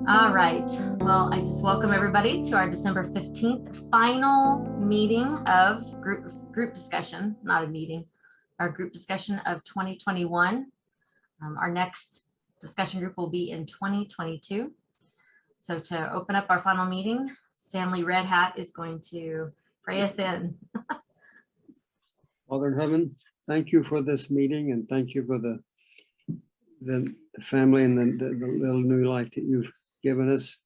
All right. Well, I just welcome everybody to our December 15th final meeting of group discussion, not a meeting, our group discussion of 2021. Our next discussion group will be in 2022. So to open up our final meeting, Stanley Red Hat is going to pray us in. Father in heaven, thank you for this meeting and thank you for the family and the little new life that you've given us.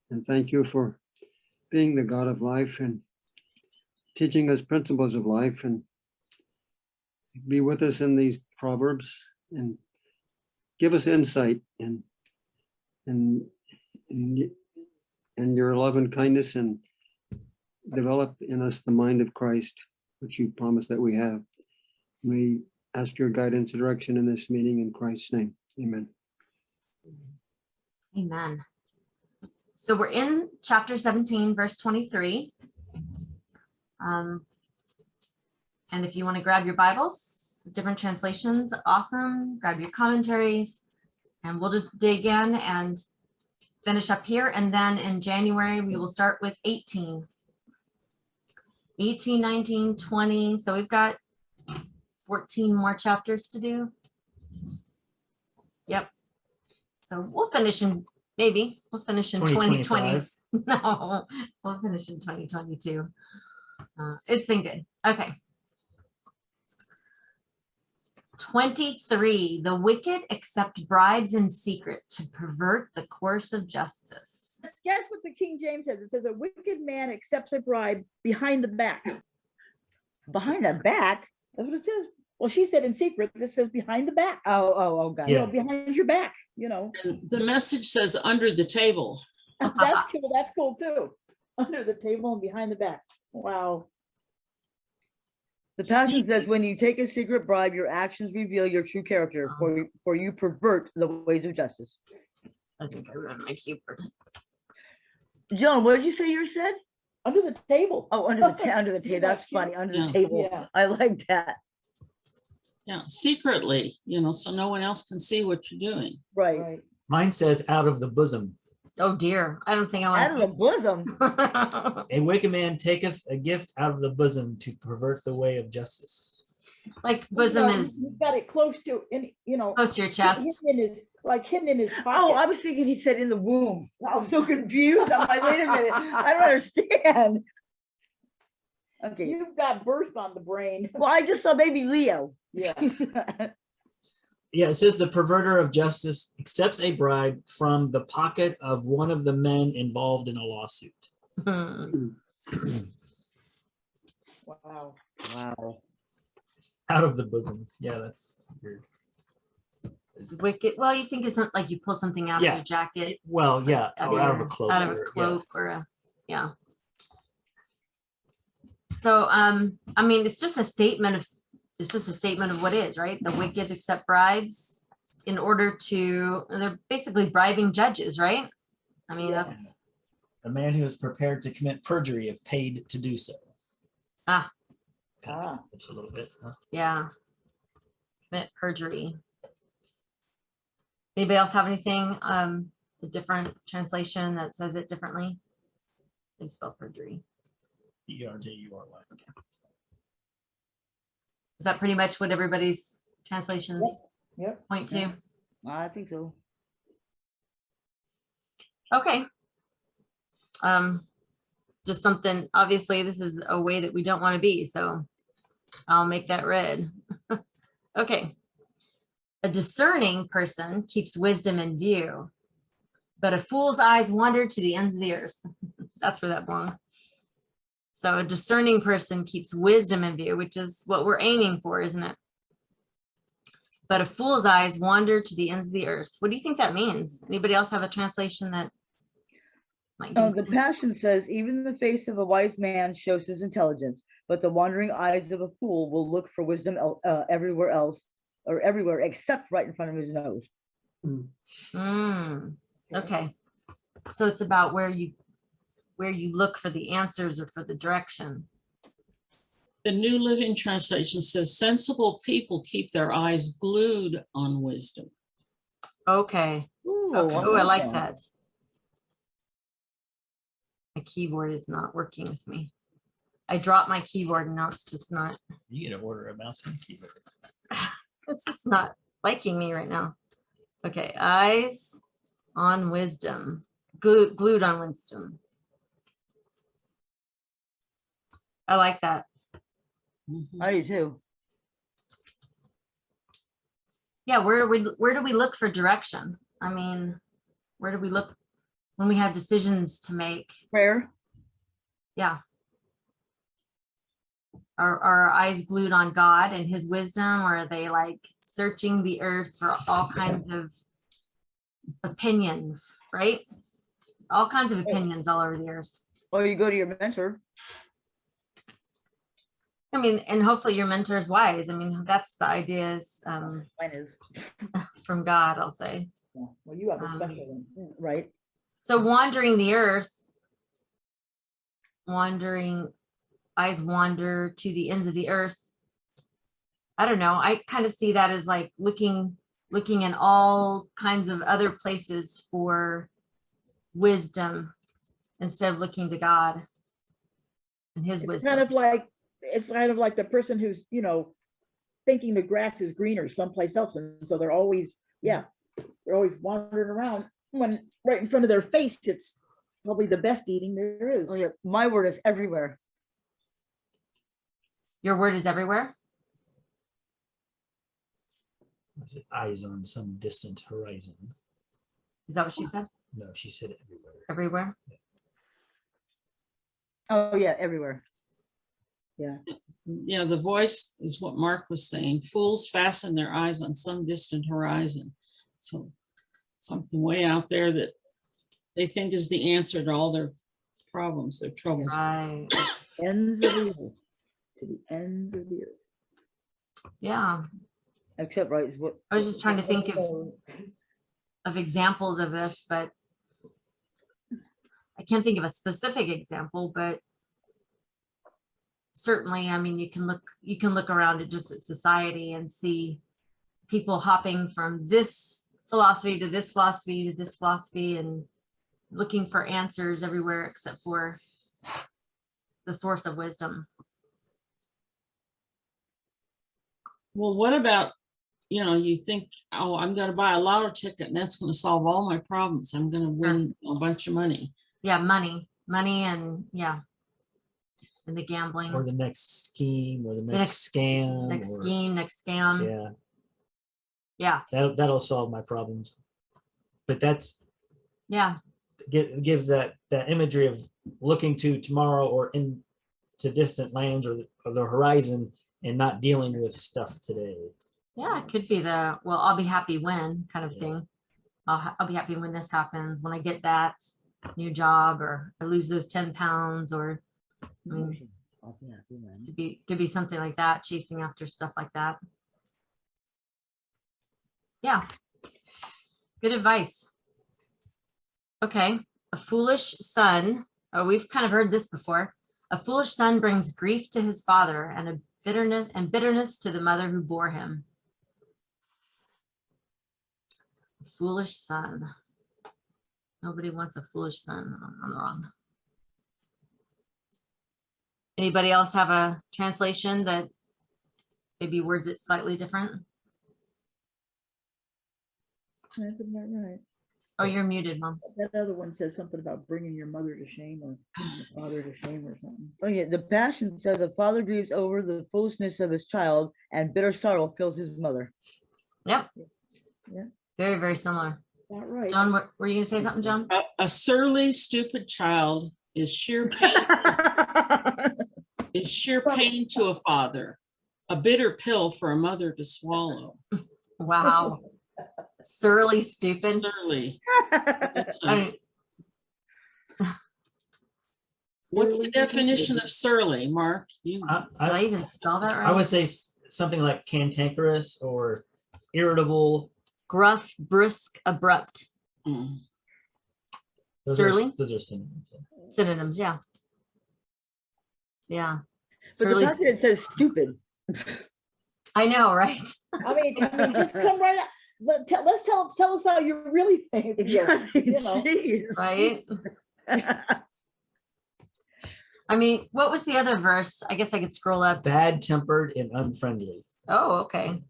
And thank you for being the God of life and teaching us principles of life, and be with us in these Proverbs and give us insight and your love and kindness, and develop in us the mind of Christ, which you promised that we have. We ask your guidance and direction in this meeting in Christ's name. Amen. Amen. So we're in chapter 17, verse 23. And if you want to grab your Bibles, different translations, awesome. Grab your commentaries, and we'll just dig in and finish up here. And then in January, we will start with 18, 19, 20. So we've got 14 more chapters to do. Yep. So we'll finish in, maybe we'll finish in 2020. No, we'll finish in 2022. It's been good. Okay. 23, the wicked accept bribes in secret to pervert the course of justice. Guess what the King James says? It says a wicked man accepts a bribe behind the back. Behind the back? That's what it says. Well, she said in secret. This says behind the back. Oh, God. You know, behind your back, you know. And the message says under the table. That's cool. That's cool too. Under the table and behind the back. Wow. The Passion says, when you take a secret bribe, your actions reveal your true character, for you pervert the ways of justice. I think I ruined my keyboard. John, what did you say you said? Under the table. Oh, under the table. That's funny. Under the table. Yeah. I like that. Yeah, secretly, you know, so no one else can see what you're doing. Right. Mine says out of the bosom. Oh dear, I don't think I Out of the want bosom. A wicked man taketh a gift out of the bosom to pervert the way of justice. like bosom is You've got it close to, you know, close to your chest. hidden in his pocket. Oh, I was thinking he said in the womb. I was so confused. I'm like, wait a minute. I don't understand. Okay. You've got birth on the brain. Well, I just saw baby Leo. Yeah. Yeah, it says the perverter of justice accepts a bribe from the pocket of one of the men involved in a lawsuit. Wow. Wow. Out of the bosom. Yeah, that's weird. Wicked. Well, you think it's not like you pull something out of Yeah. your jacket, Well, yeah, Out or of out of a your- cloak. out of a or- cloak or a, yeah. So, I mean, it's just a statement of what is, right? The wicked accept bribes in order to, they're basically bribing judges, right? I mean, Yeah. that's, A man who is prepared to commit perjury if paid to do so. Ah. Kind of Ah. flips a little bit. Huh? yeah. Commit perjury. Anybody else have anything, a different translation that says it differently? They spell perjury. Perjury. Is that pretty much what everybody's translations Yep. point to? I think so. Okay. Just something, obviously this is a way that we don't want to be, so I'll make that red. Okay. A discerning person keeps wisdom in view, but a fool's eyes wander to the ends of the earth. That's where that belongs. So a discerning person keeps wisdom in view, which is what we're aiming for, isn't it? But a fool's eyes wander to the ends of the earth. What do you think that means? Anybody else have a translation that might give The sense? Passion says, even the face of a wise man shows his intelligence, but the wandering eyes of a fool will look for wisdom everywhere else, or everywhere except right in front of his nose. Okay. So it's about where you look for the answers or for the direction. The New Living Translation says sensible people keep their eyes glued on wisdom. Okay. Ooh, Okay. Oh, I like that. My keyboard is not working with me. I dropped my keyboard and now it's just not, You get to order a mouse and keyboard. it's just not liking me right now. Okay, eyes on wisdom, glued on wisdom. I like that. Mhm. I do too. Yeah, where do we look for direction? I mean, where do we look when we have decisions to make? Prayer. Yeah. Are our eyes glued on God and his wisdom, or are they like searching the earth for all kinds of opinions, right? All kinds of opinions all over the earth. Or you go to your mentor. I mean, and hopefully your mentor is wise. I mean, that's the idea is Mine is. from God, I'll say. Yeah, well, you have a special one, right? So wandering the earth, eyes wander to the ends of the earth. I don't know. I kind of see that as like looking in all kinds of other places for wisdom instead of looking to God and his It's wisdom. kind of like the person who's, you know, thinking the grass is greener someplace else. And so they're always wandering around when right in front of their face, it's probably the best eating there is. Oh yeah, my word is everywhere. Your word is everywhere. Was it eyes on some distant horizon? Is that what she said? No, she said everywhere. Everywhere. Oh yeah, everywhere. Yeah, the voice is what Mark was saying. Fools fasten their eyes on some distant horizon. So something way out there that they think is the answer to all their problems, their troubles. Right. Ends of the earth, to the ends of the earth. Yeah. Except right. What I was just trying to think of examples of this, but I can't think of a specific example, but certainly, I mean, you can look around at just at society and see people hopping from this philosophy to this philosophy to this philosophy and looking for answers everywhere except for the source of wisdom. Well, what about, you think, oh, I'm going to buy a lotto ticket and that's going to solve all my problems. I'm going to win a bunch of money. Yeah, money, and yeah, and the gambling. Or the next scheme, or the The next scam. next or- scheme, next scam. Yeah, Yeah, that'll solve my problems. But that's yeah, gives that imagery of looking to tomorrow or into distant lands or the horizon and not dealing with stuff today. yeah. It could be the, well, I'll be happy when kind of Yeah. thing. I'll be happy when this happens, when I get that new job, or I lose those 10 pounds, or I mean, could be something like that, chasing after stuff like that. Yeah, good advice. Okay, a foolish son. Oh, we've kind of heard this before. A foolish son brings grief to his father and bitterness to the mother who bore him. A foolish son. Nobody wants a foolish son. I'm wrong. Anybody else have a translation that maybe words it slightly different? That's about right. Oh, you're muted, Mom. That other one says something about bringing your mother to shame or your father to shame or something. Oh yeah, the Passion says a father grieves over the foolishness of his child, and bitter sorrow fills his mother. Yep. Yeah. Very, very similar. Not right. John, were you gonna say something, John? A surly, stupid child is sheer pain to a father, a bitter pill for a mother to swallow. Wow. Surly, stupid. Surly. That's I a- mean, What's the Surly, definition of surly, Mark? did I even spell that I would right? say something like cantankerous or irritable. Gruff, brusque, abrupt. Mm. Surly? Those are synonyms. Synonyms, yeah. Yeah. But the Surly, Passion it says stupid. I know, right? I mean, just come right out. Let's tell us how you really think. You know. Jeez. Right? I mean, what was the other verse? I guess I could scroll up. Bad tempered and unfriendly. Oh, okay.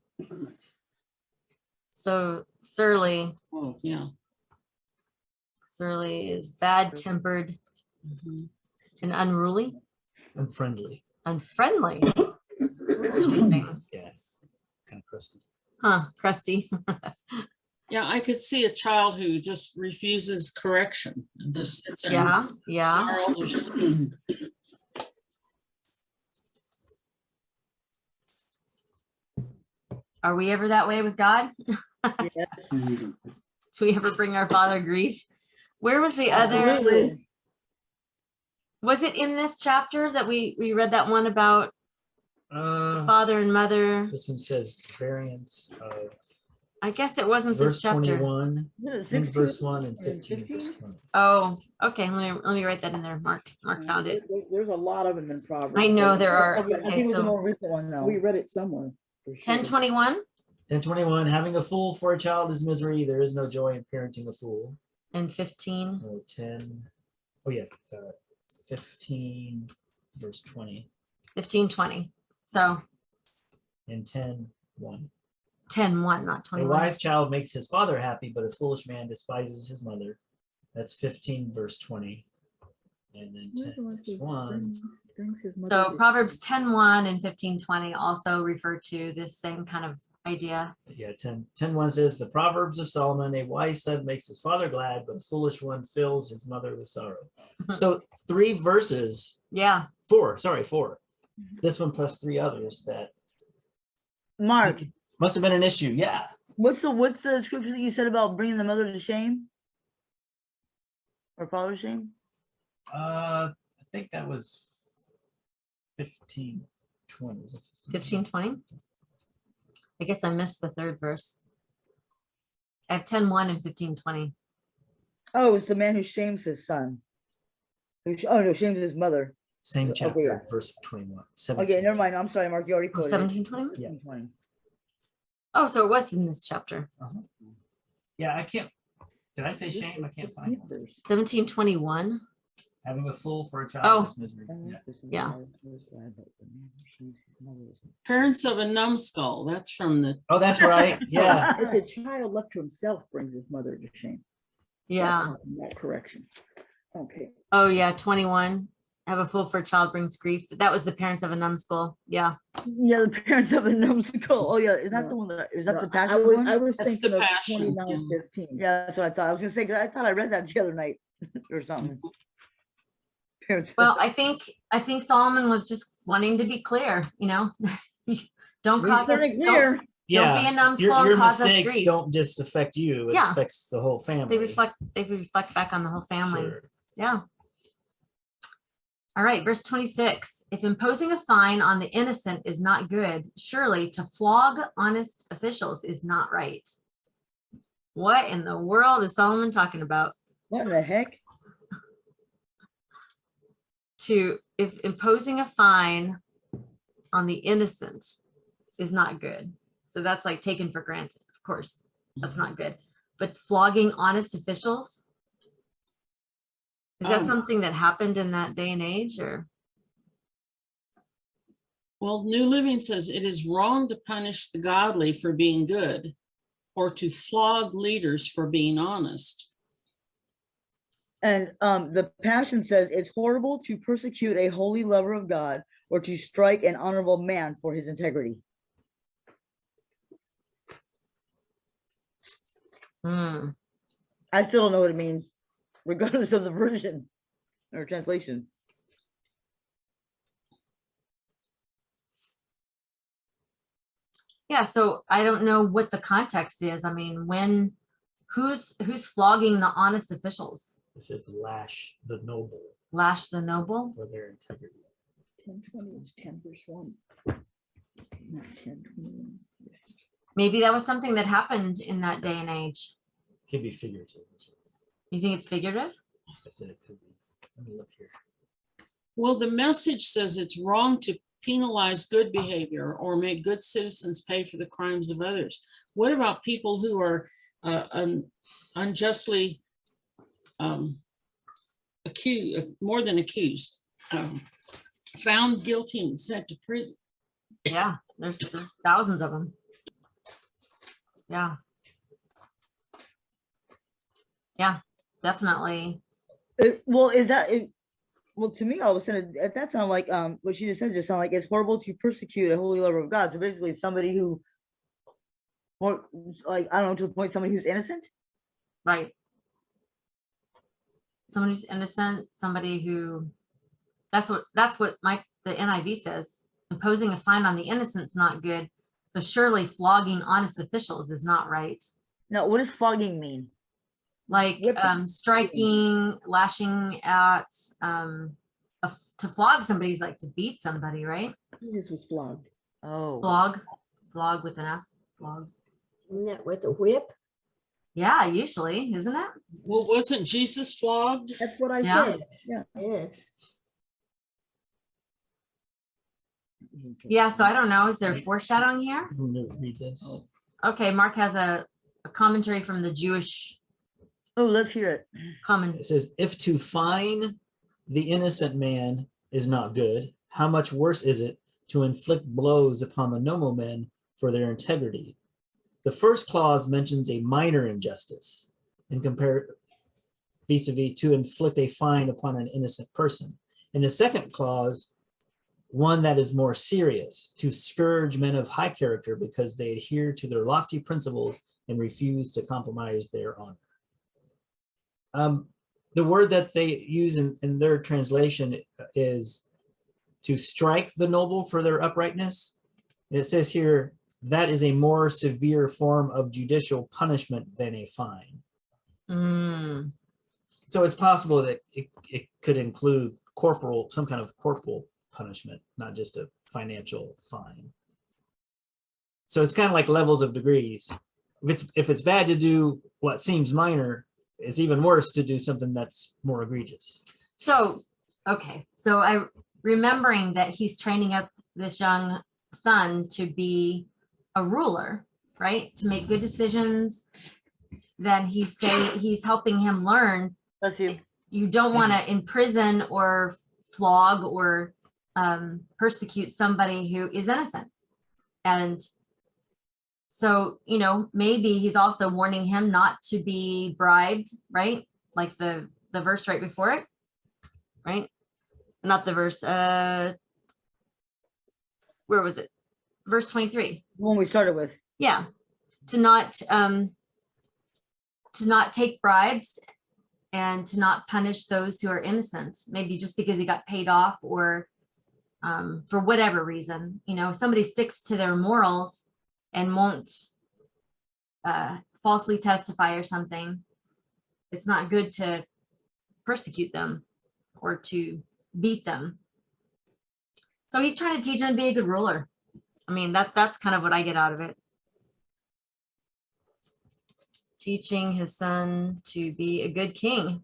So surly Oh, yeah. is bad tempered Mhm. and unruly, Unfriendly. unfriendly. Interesting. Yeah. Kind of crusty. Huh, crusty. Yeah, I could see a child who just refuses correction and just sits there. and Yeah, yeah. snarls. Are we ever that way with God? Yeah. Mhm. Do we ever bring our Father grief? Where was the other? Absolutely. Was it in this chapter that we read that one about father and mother? This one says variance of I guess it wasn't verse this chapter. 21, Isn't it in 16? verse 1 and or 15 verse 15? 20. Oh, okay. Let me write that in there. Mark found it. There's a lot of them in Proverbs. I know so- there are. I Okay, think it was the so more recent one though. We read it somewhere. for sure. 10:21 10:21, having a fool for a child is misery. There is no joy in parenting a fool. and 15. Oh, 10. Oh, yeah. 15 verse 20 15:20. So and 10:1. 10:1, not A 21. wise child makes his father happy, but a foolish man despises his mother. That's 15 verse 20. And then 10 verse 1. Brings his mother So to- Proverbs 10:1 and 15:20 also refer to this same kind of idea. Yeah, 10:1 says, the Proverbs of Solomon, a wise son makes his father glad, but a foolish one fills his mother with sorrow. So 3 verses, Yeah. 4. This one plus 3 others that Mark, must have been an issue. Yeah. what's the scripture that you said about bringing the mother to shame? Or father to shame? I think that was 15:20. Was it 15:20. I guess I missed the third verse. I have 10:1 and 15:20. Oh, it's the man who shames his son. Oh no, shames his mother. Same Okay, chapter, yeah. verse 21. Okay, 17. never mind. I'm sorry, Mark. You already Oh, quoted it. 17:21. Yeah. 17:20. Oh, so it was in this chapter. Uh-huh. Yeah, I can't. Did I say shame? I can't find it. Verse. 17:21. Having a fool for a child Oh. is misery. Yeah. Parents of a numbskull, that's from the, Oh, that's right. Yeah. If the child left to himself brings his mother to shame. That's Yeah. not- That correction. Okay. Oh, yeah. 21. Have a fool for a child brings grief. That was the parents of a numbskull. Yeah. Yeah, the parents of a numbskull. Oh yeah, is that No. the one that is that No, the I passion was, one? I was That's thinking the of Passion, 29:15. Yeah, that's what I thought. I was gonna say, 'cause I thought I read that the other night or something. Parents of- Well, I think Solomon was just wanting to be clear, don't He's cause us, very don't clear. be a Yeah. numbskull and Your cause us mistakes grief. don't just affect you, it Yeah. affects the whole family. They reflect back on the whole family. Sure. Yeah. All right, verse 26. If imposing a fine on the innocent is not good, surely to flog honest officials is not right. What in the world is Solomon talking about? What in the heck? If imposing a fine on the innocent is not good. So that's like taken for granted, of course. That's not good. But flogging honest officials? Is that something that happened in that day and age, or? well, New Living says it is wrong to punish the godly for being good or to flog leaders for being honest. And the Passion says it's horrible to persecute a holy lover of God or to strike an honorable man for his integrity. Hmm. I still don't know what it means, regardless of the version or translation. Yeah, so I don't know what the context is. I mean, who's flogging the honest officials? It says lash the noble Lash the noble? for their integrity. 10:20 is 10 verse 1. Not 10:21. Maybe that was something that happened in that day and age. Could be figurative. You think it's figurative? I said it could be. Let me look here. Well, the Message says it's wrong to penalize good behavior or make good citizens pay for the crimes of others. What about people who are unjustly accused, more than accused, found guilty and sent to prison. Yeah, there's thousands of them. Yeah. Yeah, definitely. Well, is that it? Well, to me, all of a sudden, that sounded like what she just said. Just sounded like it's horrible to persecute a holy lover of God. So basically, somebody who, or like I don't know, to the point somebody who's innocent. Right. Someone who's innocent, somebody who, that's what the NIV says. Imposing a fine on the innocent's not good. So surely flogging honest officials is not right. No, what does flogging mean? Like Whipping. striking, lashing out, to flog somebody is like to beat somebody, right? Jesus was flogged. Oh, Flog with an F, flog. Isn't that with a whip? Yeah, usually, isn't it? Well, wasn't Jesus flogged? That's what I Yeah. said. Yeah. Yes. Yeah, so I don't know. Is there foreshadowing here? I'm gonna read this. Okay, Mark has a commentary from the Jewish oh, let's hear it. comment. It says, if to fine the innocent man is not good, how much worse is it to inflict blows upon the noble men for their integrity? The first clause mentions a minor injustice and compare vis-a-vis to inflict a fine upon an innocent person. In the second clause, one that is more serious, to scourge men of high character because they adhere to their lofty principles and refuse to compromise their honor. The word that they use in their translation is to strike the noble for their uprightness. And it says here, that is a more severe form of judicial punishment than a fine. Mm, So it's possible that it could include some kind of corporal punishment, not just a financial fine. So it's kind of like levels of degrees. If it's bad to do what seems minor, it's even worse to do something that's more egregious. so, okay, so remembering that he's training up this young son to be a ruler, right? To make good decisions. Then he's helping him learn Bless you. you don't want to imprison or flog or persecute somebody who is innocent. And so, maybe he's also warning him not to be bribed, right? Like the verse right before it, right? Not the verse, where was it? Verse 23. The one we started with. Yeah. To not take bribes and to not punish those who are innocent, maybe just because he got paid off or for whatever reason. Somebody sticks to their morals and won't falsely testify or something. It's not good to persecute them or to beat them. So he's trying to teach him to be a good ruler. I mean, that's kind of what I get out of it. Teaching his son to be a good king.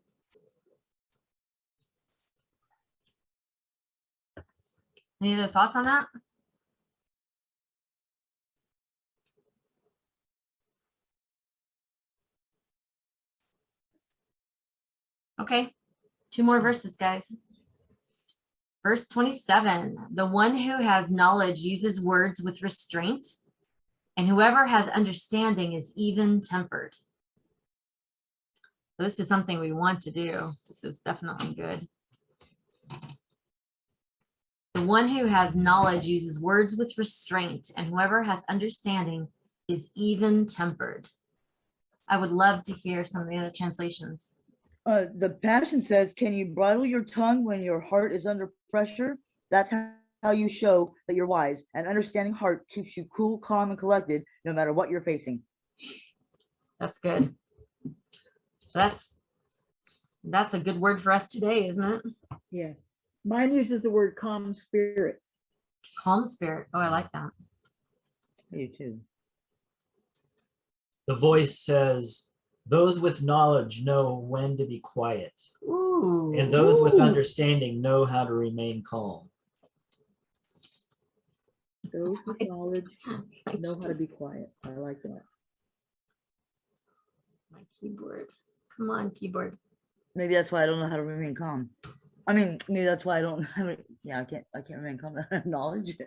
Any other thoughts on that? Okay, 2 more verses, guys. Verse 27, the one who has knowledge uses words with restraint, and whoever has understanding is even-tempered. This is something we want to do. This is definitely good. The one who has knowledge uses words with restraint, and whoever has understanding is even-tempered. I would love to hear some of the other translations. The Passion says, can you bridle your tongue when your heart is under pressure? That's how you show that you're wise. An understanding heart keeps you cool, calm, and collected no matter what you're facing. That's good. That's a good word for us today, isn't it? Yeah. Mine uses the word calm spirit. Calm spirit. Oh, I like that. You too. The voice says, those with knowledge know when to be quiet, Ooh. and those with Ooh. understanding know how to remain calm. Those with knowledge know how to be quiet. I like that. My keyboard. Come on, keyboard. Maybe that's why I don't know how to remain calm. I mean, maybe that's why I don't have it. Yeah, I can't remain calm. Knowledge.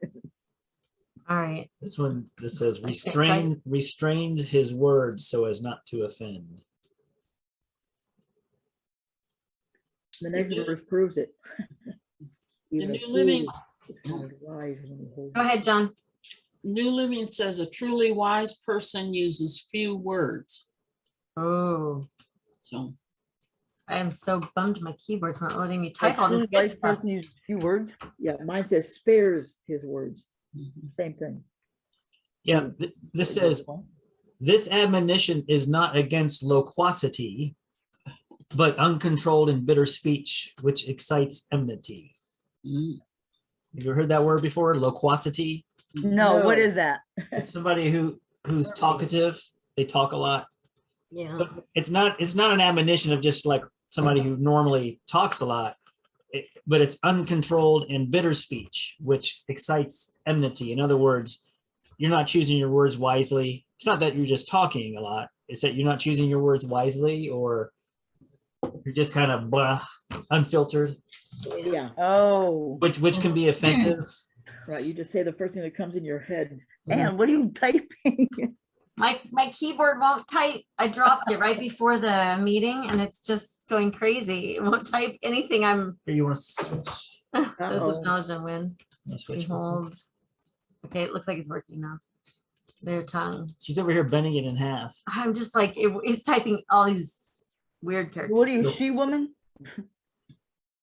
All right. This one, this says I can't type. restrains his words so as not to offend. The next verse proves it. The Even a New Living, fool is counted wise when he holds Go ahead, John. New Living says a truly wise person uses few words. Oh, So I am so bummed my keyboard's not letting me A type all this truly good wise stuff. person uses few words. Yeah, mine says spares his words. mhm. Same thing. Yeah, this says, this admonition is not against loquacity, but uncontrolled and bitter speech, which excites enmity. Mm. Have you heard that word before? Loquacity? No, what No. is that? It's somebody who's talkative. They talk a lot. Yeah. But it's not an admonition of just like somebody who normally talks a lot, but it's uncontrolled and bitter speech, which excites enmity. In other words, you're not choosing your words wisely. It's not that you're just talking a lot. It's that you're not choosing your words wisely, or you're just kind of blah, unfiltered, Yeah, Oh, which can be offensive. right. You just say the first thing that comes in your head. man, what are you typing? My keyboard won't type. I dropped it right before the meeting and it's just going crazy. It won't type anything. I'm Here, you want to switch? those Uh-oh. acknowledge and win. Yeah, She switch. holds. Okay, it looks like it's working now. Their tongue. She's over here bending it in half. I'm just like it's typing all these weird characters. What are you, she woman?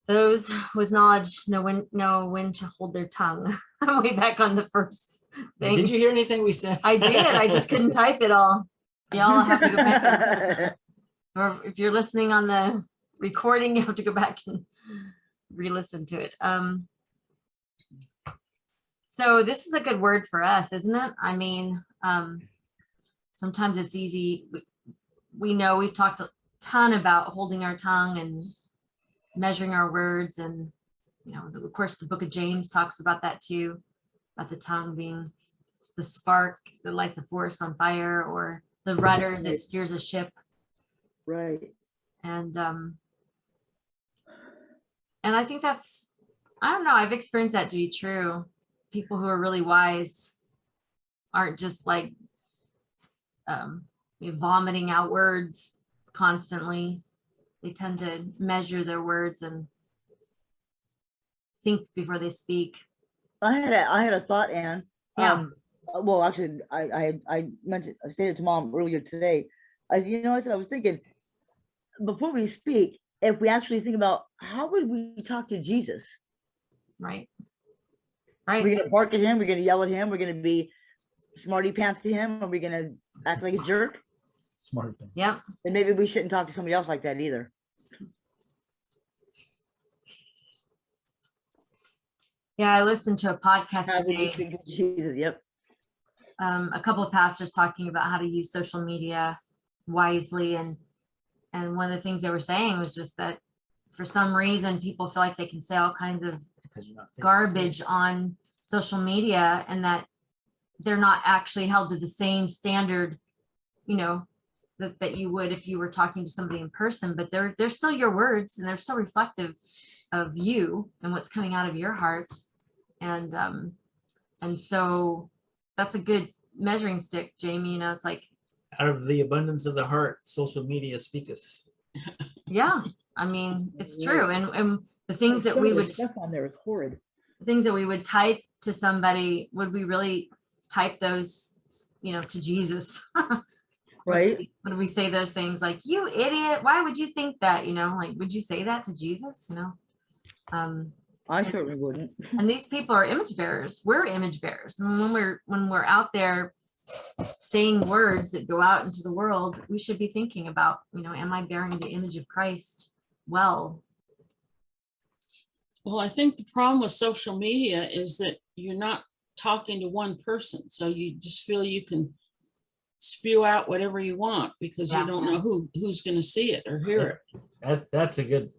Those with knowledge know when to hold their tongue. I'm way back on the first thing. Did you hear anything we said? I did. I just couldn't type it all. Y'all have to go back. Or if you're listening on the recording, you have to go back and re-listen to it. So this is a good word for us, isn't it? I mean, sometimes it's easy. We know we've talked a ton about holding our tongue and measuring our words, and of course the book of James talks about that too, about the tongue being the spark that lights a forest on fire, or the rudder that steers a ship. Right. And I think that's, I don't know, I've experienced that to be true. People who are really wise aren't just like vomiting out words constantly. They tend to measure their words and think before they speak. I had a thought, Anne. Yeah. Well, actually, I stated to Mom earlier today. I said I was thinking, before we speak, if we actually think about how would we talk to Jesus? Right. We're Right. gonna bark at him. We're gonna yell at him. We're gonna be smarty pants to him. Are we gonna act like a jerk? Smart thing. Yep. And maybe we shouldn't talk to somebody else like that either. Yeah. I listened to a podcast How would we today. speak to Jesus? Yep. A couple of pastors talking about how to use social media wisely, and one of the things they were saying was just that for some reason people feel like they can say all kinds of Because you're not face to garbage face. on social media, and that they're not actually held to the same standard, that you would if you were talking to somebody in person. But they're still your words, and they're still reflective of you and what's coming out of your heart. And so that's a good measuring stick, Jamie. It's like, Out of the abundance of the heart, social media speaketh. yeah, I mean, it's true. And the things that Some we of the would stuff on there is horrid. things that we would type to somebody, would we really type those, to Jesus? Right. Would we say those things like, you idiot, why would you think that? Like, would you say that to Jesus? I certainly wouldn't. And these people are image bearers. We're image bearers. And when we're out there saying words that go out into the world, we should be thinking about, am I bearing the image of Christ well? Well, I think the problem with social media is that you're not talking to one person. So you just feel you can spew out whatever you want because Yeah. you don't know who's going to see it or hear it. That's a good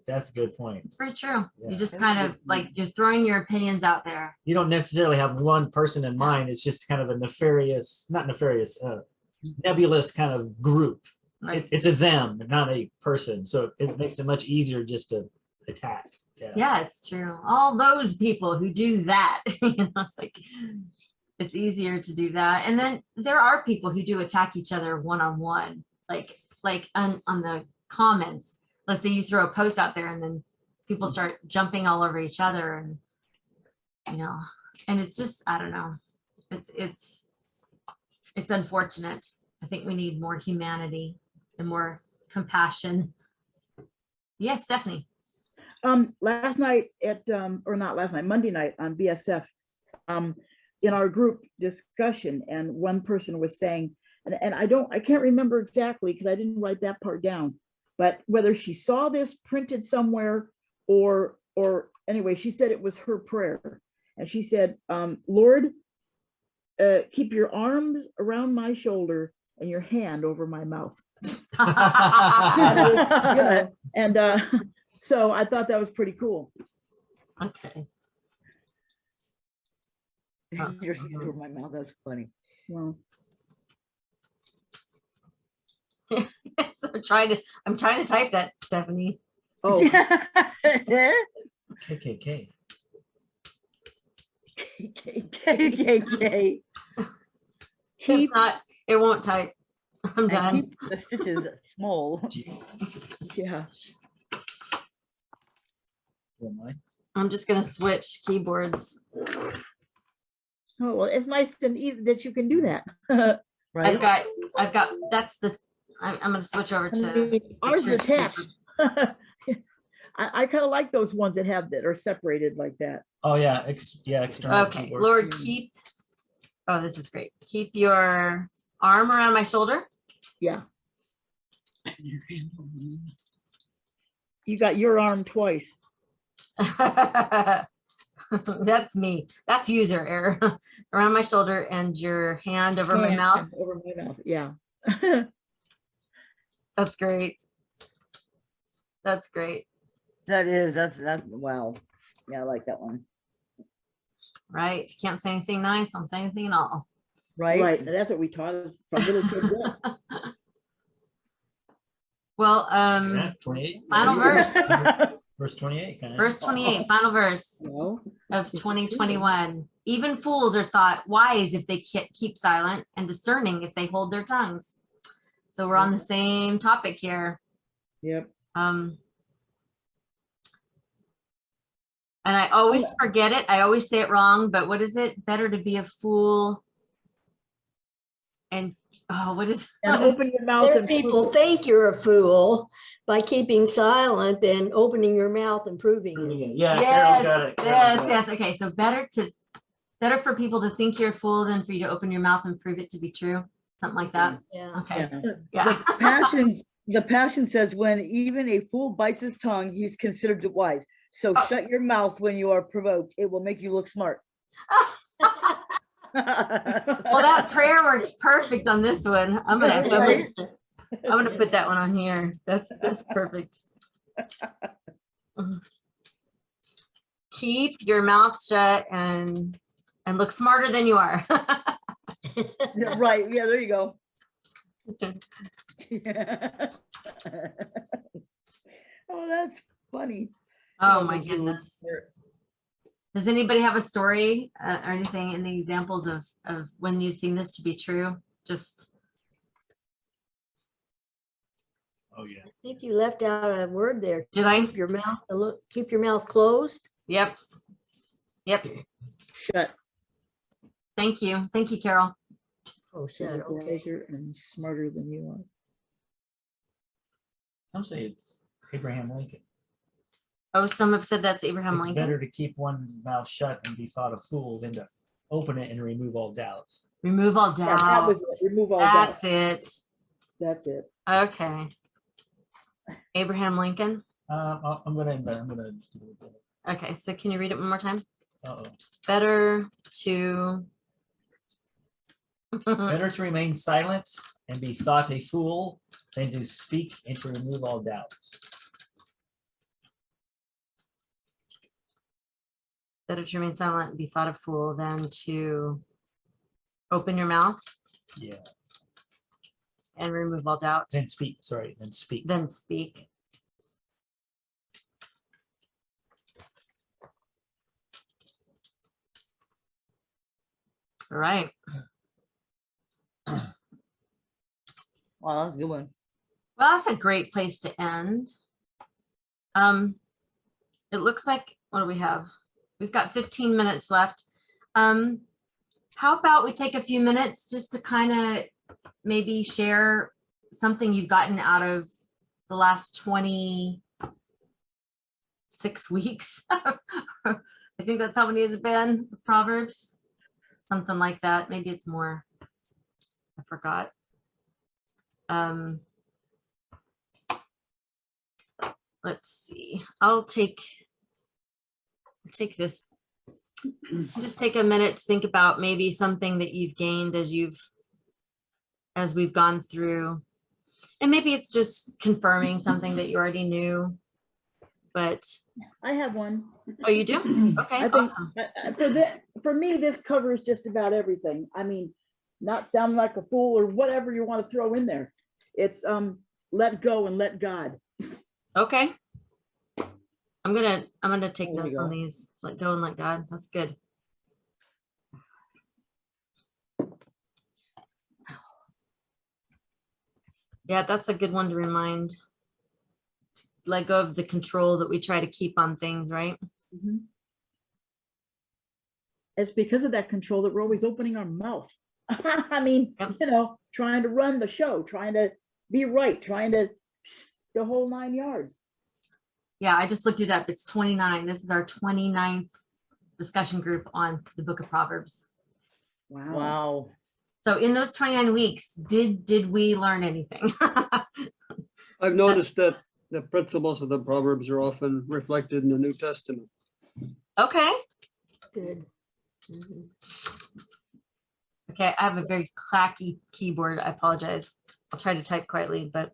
point. It's very true. Yeah. You just kind of like, you're throwing your opinions out there. You don't necessarily have one person in mind. It's just kind of a nebulous kind of group. Right. It's a them, not a person. So it makes it much easier just to attack. Yeah, it's true. All those people who do that, it's like, it's easier to do that. And then there are people who do attack each other one-on-one, like on the comments. Let's say you throw a post out there and then people start jumping all over each other, and and it's just, I don't know. It's unfortunate. I think we need more humanity and more compassion. Yes, Stephanie. Last night or not last night, Monday night on BSF, in our group discussion, and one person was saying, and I can't remember exactly because I didn't write that part down, but whether she saw this printed somewhere or anyway, she said it was her prayer. And she said, Lord, keep your arms around my shoulder and your hand over my mouth. And so I thought that was pretty cool. Okay. Your hand over my mouth, that's funny. Well, So I'm trying to type that, Stephanie. oh, KKK. KKK. It's not, it won't type. I'm done. Keep the stitches small. yeah. Who am I? I'm just gonna switch keyboards. Oh, well, it's nice and easy that you can do that. Right? I've got, I'm gonna switch over to. Ours is pictures. attached. I kind of like those ones that are separated like that. Oh yeah, external. Okay, keyboards. Lord, oh, this is great. Keep your arm around my shoulder. Yeah, And your hand over my mouth. you got your arm twice. That's me. That's user error. Around my shoulder and your hand over my Hand mouth. Over my mouth, yeah. That's great. That's great. That's wow. Yeah, I like that one. Right? If you can't say anything nice, don't say anything at all. Right? Right, and that's what we taught us from little kids. Well, Yeah, 28. final verse. Verse 28. Kind of. Verse 28, final verse No, of 2021. Even fools are thought wise if they keep silent, and discerning if they hold their tongues. So we're on the same topic here. yep. And I always forget it. I always say it wrong, but what is it? Better to be a fool and, oh, what is And open your mouth Let and people think you're a fool by keeping silent than opening your mouth and proving Proving it. it. Yeah, Carol's Yes, got it. Carol's got it. yes. Okay, so better for people to think you're a fool than for you to open your mouth and prove it to be true. Something like that. Yeah. Okay, Yeah. yeah. The passion says, when even a fool bites his tongue, he's considered wise. So shut your mouth when you are provoked. It will make you look smart. Well, that prayer works perfect on this one. I'm gonna put that one on here. That's perfect. Keep your mouth shut and look smarter than you are. Yeah, right. Yeah, there you go. Oh, that's funny. Oh my goodness. Does anybody have a story or anything, any examples of when you've seen this to be true? Just, Oh yeah. I think you left out a word there. did I? Keep your mouth closed. Yep. Yep. Shut. Thank you. Thank you, Carol. Oh, shut. You're Okay. wiser and smarter than you are. Some say it's Abraham Lincoln. Oh, some have said that's Abraham It's Lincoln. better to keep one's mouth shut and be thought a fool than to open it and remove all doubt. Remove all Yeah, that doubt. was it. Remove all doubt. That's it. That's it. Okay. Abraham Lincoln. I'm gonna do it. Okay, so can you read it one more time? Uh-oh. Better to. Better to remain silent and be thought a fool than to speak and to remove all doubt. Better to remain silent and be thought a fool than to open your mouth Yeah. and remove all doubt. Then speak. Sorry. Then speak. Then speak. All right. Wow, that's a good one. Well, that's a great place to end. It looks like, what do we have? We've got 15 minutes left. How about we take a few minutes just to kind of maybe share something you've gotten out of the last 26 weeks. I think that's how many it's been, Proverbs, something like that. Maybe it's more. I forgot. Let's see. I'll take this. Just take a minute to think about maybe something that you've gained as we've gone through. And maybe it's just confirming something that you already knew. But I have one. oh, you do? Okay, I think awesome. for me, this covers just about everything. I mean, not sound like a fool or whatever you want to throw in there. It's let go and let God. Okay. I'm gonna take There you notes on go. these. Let go and let God. That's good. Yeah, that's a good one to remind. Let go of the control that we try to keep on things, right? Mhm. It's because of that control that we're always opening our mouth. I mean, Yep. you know, trying to run the show, trying to be right, trying to the whole 9 yards. Yeah, I just looked it up. It's 29. This is our 29th discussion group on the book of Proverbs. Wow. Wow. So in those 29 weeks, did we learn anything? I've noticed that the principles of the Proverbs are often reflected in the New Testament. Okay. Good. Mhm. Okay, I have a very clacky keyboard. I apologize. I'll try to type quietly, but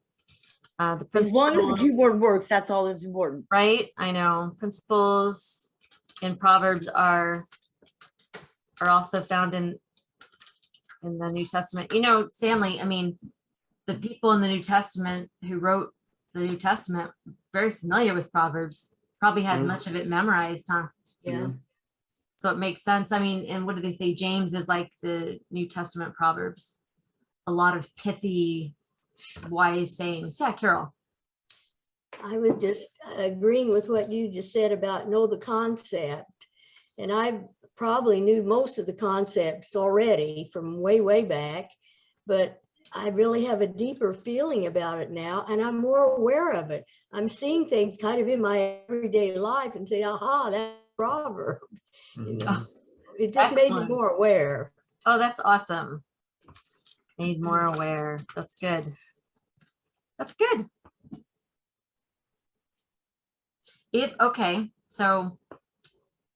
the As long as the principles, keyboard works, that's all that's important. right? I know principles in Proverbs are also found in the New Testament. You know, Stanley, I mean, the people in the New Testament who wrote the New Testament, very familiar with Proverbs, probably had much of it memorized, huh? Yeah. So it makes sense. I mean, and what do they say? James is like the New Testament Proverbs. A lot of pithy, wise sayings. Yeah, Carol. I was just agreeing with what you just said about know the concept. And I probably knew most of the concepts already from way, way back, but I really have a deeper feeling about it now, and I'm more aware of it. I'm seeing things kind of in my everyday life and say, aha, that's a proverb. You know, it just made me Excellent. more aware. Oh, that's awesome. Made more aware. That's good. That's good. Okay, so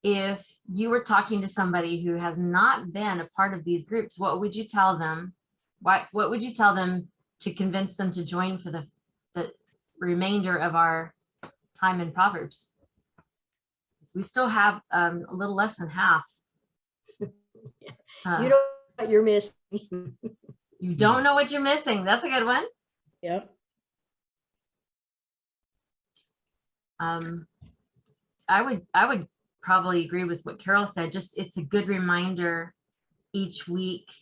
if you were talking to somebody who has not been a part of these groups, what would you tell them? What would you tell them to convince them to join for the remainder of our time in Proverbs? We still have a little less than half. You know what you're missing. You don't know what you're missing. That's a good one. Yep. I would probably agree with what Carol said. Just it's a good reminder each week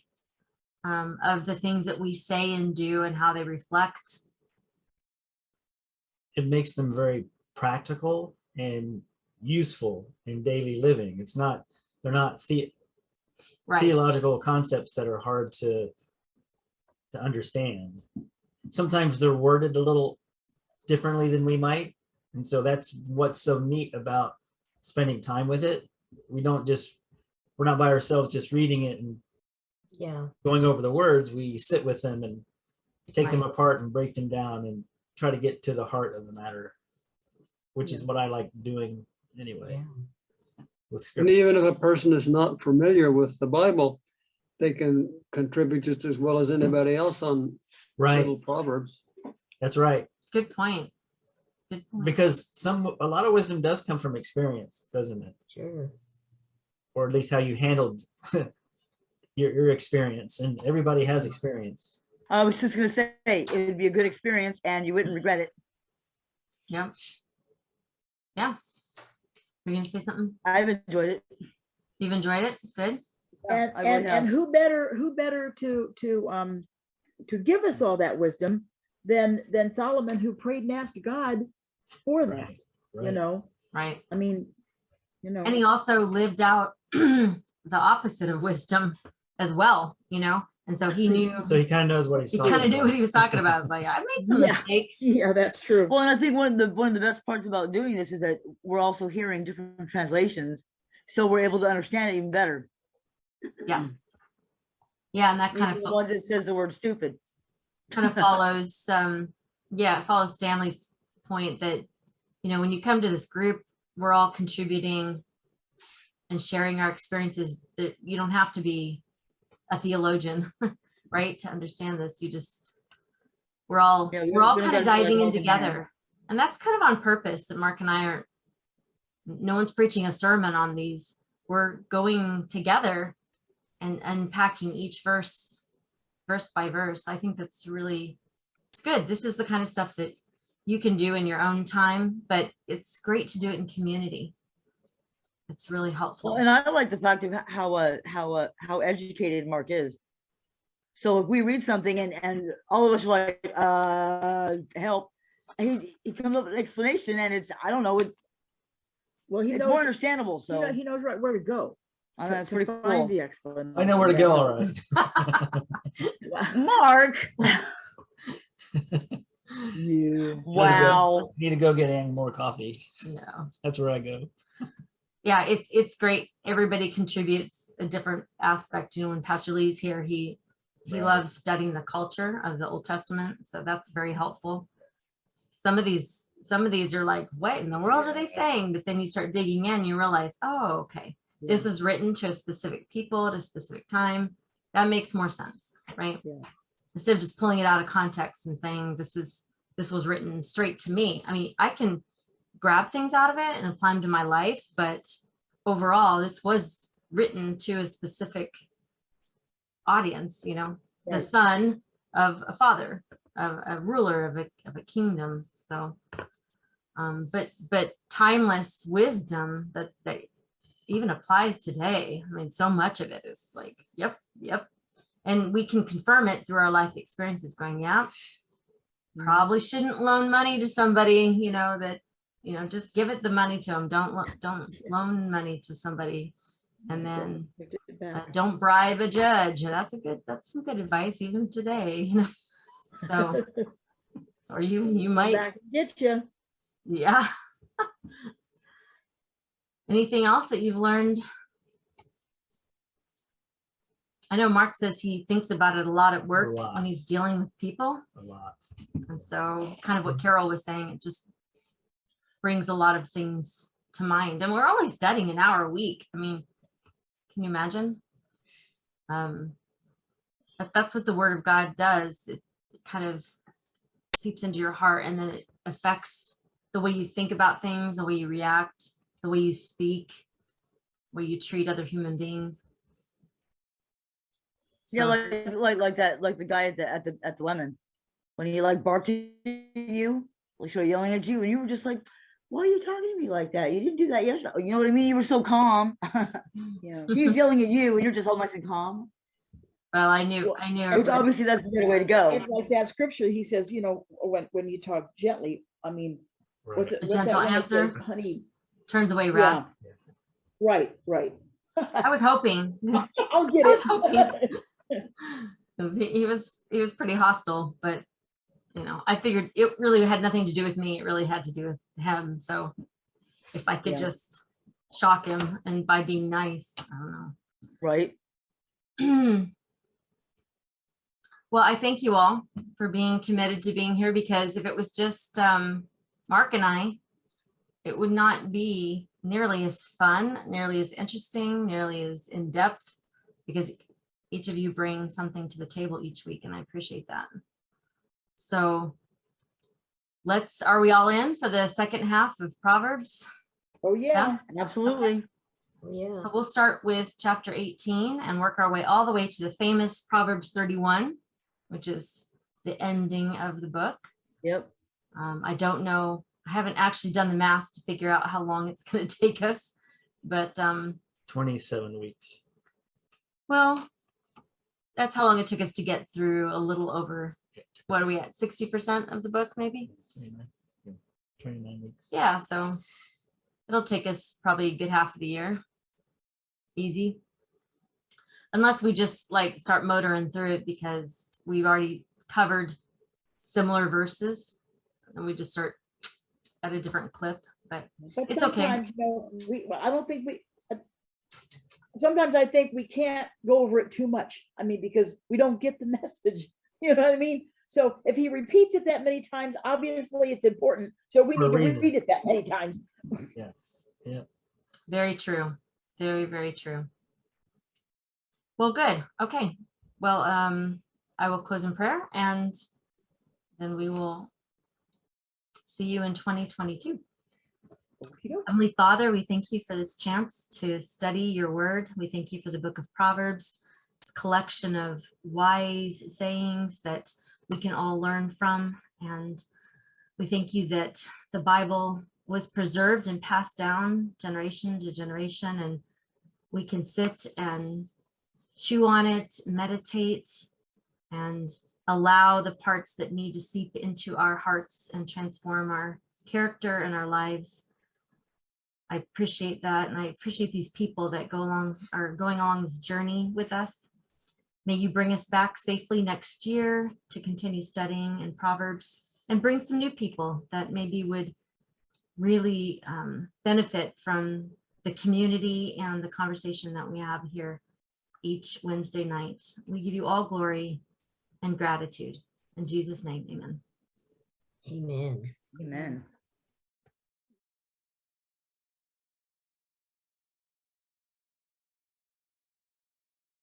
of the things that we say and do and how they reflect. It makes them very practical and useful in daily living. They're not Right. theological concepts that are hard to understand. Sometimes they're worded a little differently than we might. And so that's what's so neat about spending time with it. We're not by ourselves just reading it and Yeah. going over the words. We sit with them and take them Right. apart and break them down and try to get to the heart of the matter, which is what I like doing anyway. With And scripture. even if a person is not familiar with the Bible, they can contribute just as well as anybody else on Right. little Proverbs. That's right. Good point. Good point. Because a lot of wisdom does come from experience, doesn't it? Sure. Or at least how you handled your experience. And everybody has experience. I was just gonna say, it would be a good experience and you wouldn't regret it. Yeah. Yeah. You're gonna say something? I've enjoyed it. You've enjoyed it? Good. And, I really and have. who better to give us all that wisdom than Solomon, who prayed and asked God for that, you Right. know, Right. I mean, you And he know, also lived out the opposite of wisdom as well, you know? And so he knew, So he kind of knows what he's he talking kind of about. knew what he was talking about. It's like, I made some Yeah. mistakes. yeah, that's true. Well, and I think one of the best parts about doing this is that we're also hearing different translations, so we're able to understand it even better. Yeah. Yeah, and that kind Even the of one that says the word stupid. follows yeah, it follows Stanley's point that, you know, when you come to this group, we're all contributing and sharing our experiences. That you don't have to be a theologian, right, to understand this. You just, we're all Yeah, we we're all don't kind of gotta feel like diving in holding hands. together. And that's kind of on purpose, that Mark and I aren't, no one's preaching a sermon on these. We're going together and unpacking each verse by verse. I think that's really, it's good. This is the kind of stuff that you can do in your own time, but it's great to do it in community. It's really helpful. Well, and I like the fact of how educated Mark is. So if we read something and all of us are like, help, he comes up with an explanation, and it's, I don't know, Well, he it's knows, more understandable. he So he knows right where to go. that's to pretty find cool. the explanation. I know where to go, all right. Mark, You. wow. Need to go get Ann more coffee. No. That's where I go. Yeah, it's great. Everybody contributes a different aspect. You know, when Pastor Lee's here, he Right. loves studying the culture of the Old Testament. So that's very helpful. Some of these are like, what in the world are they saying? But then you start digging in, you realize, oh, okay, this is written to a specific people at a specific time. That makes more sense, right? Yeah. Instead of just pulling it out of context and saying this was written straight to me. I mean, I can grab things out of it and apply them to my life, but overall, this was written to a specific audience, you know, the Right. son of a father, of a ruler of a kingdom. So, but timeless wisdom that even applies today. I mean, so much of it is like, yep. And we can confirm it through our life experiences going, yeah, probably shouldn't loan money to somebody, you know, that, you know, just give it the money to them. Don't loan money to somebody. And then Give it back. don't bribe a judge. That's some good advice even today, you know. So, or you might, Back and get you. yeah. Anything else that you've learned? I know Mark says he thinks about it a lot at work lot. when he's dealing with people. A lot. And so kind of what Carol was saying, it just brings a lot of things to mind. And we're only studying an hour a week. I mean, can you imagine? That's what the Word of God does. It kind of seeps into your heart, and then it affects the way you think about things, the way you react, the way you speak, the way you treat other human beings. Yeah, So, like that, like the guy at the lemon, when he like barked at you, like started yelling at you, and you were just like, "Why are you talking to me like that? You didn't do that yesterday." You know what I mean? You were so calm. Yeah. He's yelling at you, and you're just all nice and calm. well, I knew It's obviously that's the better way to go. It's like that scripture. He says, you know, when you talk gently, I mean, what's Right. it? A What's that gentle one that answer says, honey? turns away Yeah. wrath. Right. I was hoping. I'll get I was it. hoping. 'Cause he was pretty hostile, but you know, I figured it really had nothing to do with me. It really had to do with him. So if I could Yeah. just shock him, and by being nice, I don't Right. know. Well, I thank you all for being committed to being here, because if it was just Mark and I, it would not be nearly as fun, nearly as interesting, nearly as in-depth, because each of you bring something to the table each week, and I appreciate that. So are we all in for the second half of Proverbs? Oh, yeah. Absolutely. Yeah. We'll start with chapter 18 and work our way all the way to the famous Proverbs 31, which is the ending of the book. Yep. I don't know, I haven't actually done the math to figure out how long it's going to take us, but 27 weeks. Well, that's how long it took us to get through a little over, what are we at, 60% of the book, maybe? 29 weeks. Yeah, so it'll take us probably a good half of the year. Easy. Unless we just like start motoring through it because we've already covered similar verses and we just start at a different clip, but But It's okay. sometimes, I don't think sometimes I think we can't go over it too much. I mean, because we don't get the message, you know what I mean? So if he repeats it that many times, obviously it's important. So we For a need to reason. repeat it that many times. very true. Very, very true. Well, good. Okay. Well, I will close in prayer and then we will see you in 2022. Okey-doke. Heavenly Father, we thank you for this chance to study your word. We thank you for the book of Proverbs. It's a collection of wise sayings that we can all learn from. And we thank you that the Bible was preserved and passed down generation to generation, and we can sit and chew on it, meditate, and allow the parts that need to seep into our hearts and transform our character and our lives. I appreciate that, and I appreciate these people that are going along this journey with us. May you bring us back safely next year to continue studying in Proverbs and bring some new people that maybe would really benefit from the community and the conversation that we have here each Wednesday night. We give you all glory and gratitude. In Jesus' name, amen. Amen. Amen.